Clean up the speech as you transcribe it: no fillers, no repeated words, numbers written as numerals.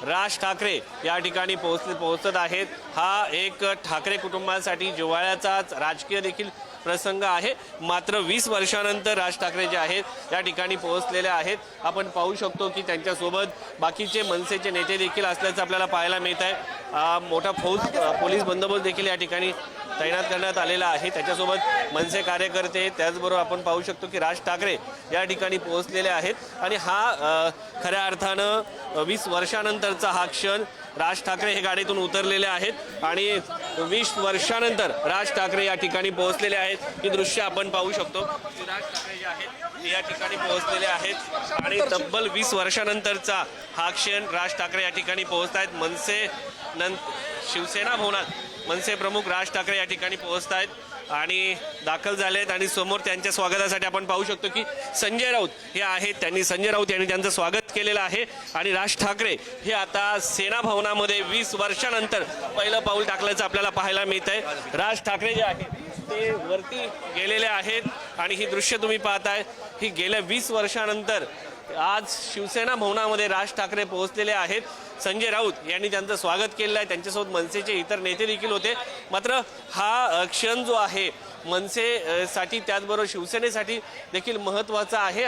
राज ठाकरे या ठिकाणी पोहोचत आहेत। हा एक ठाकरे कुटुंबासाठी जिव्हाळ्याचाच राजकीय देखील प्रसंग आहे। मात्र 20 वर्षानंतर राज ठाकरे जे आहेत या ठिकाणी पोहोचलेले आहेत। आपण पाहू शकतो की त्यांच्यासोबत बाकीचे मनसेचे नेते देखील असल्याचं आपल्याला पाहायला मिळत आहे। मोठा पोलीस बंदोबस्त देखील या ठिकाणी तैनात करण्यात आलेला आहे। त्याच्यासोबत मनसे कार्यकर्ते, त्याचबरोबर आपण पाहू शकतो की राज ठाकरे या ठिकाणी पोहोचलेले आहेत। आणि हा खऱ्या अर्थानं 20 वर्षानंतरचा हा क्षण, राज ठाकरे हे गाडीतून उतरलेले आहेत आणि 20 वर्षानंतर राज ठाकरे या ठिकाणी पोहोचलेले आहेत। ही दृश्य आपण पाहू शकतो की राज ठाकरे जे आहेत ते या ठिकाणी पोहोचलेले आहेत आणि तब्बल 20 वर्षानंतरचा हा क्षण राज ठाकरे या ठिकाणी पोहोचत आहेत। शिवसेना भवनात मनसे प्रमुख राज ठाकरे या ठिकाणी पोहोचत आहेत आणि दाखल झालेत आणि समोर त्यांच्या स्वागतासाठी आपण पाहू शकतो की संजय राऊत हे आहेत। संजय राऊत यांनी त्यांचं स्वागत केलेलं आहे आणि राज ठाकरे हे आता सेना भवनामध्ये 20 वर्षानंतर पहिलं पाऊल टाकल्याचं आपल्याला पाहायला मिळत आहे। राज ठाकरे जे आहेत ते वरती गेलेले आहेत आणि ही दृश्य तुम्ही पाहताय ही गेल्या 20 वर्षानंतर आज शिवसेना भवनामध्ये राज ठाकरे पोहोचलेले आहेत। संजय राऊत यांनी त्यांचं स्वागत केलेलं आहे। त्यांच्यासोबत मनसेचे इतर नेते देखील होते। मात्र हा क्षण जो आहे मनसेसाठी त्याचबरोबर शिवसेनेसाठी देखील महत्त्वाचा आहे।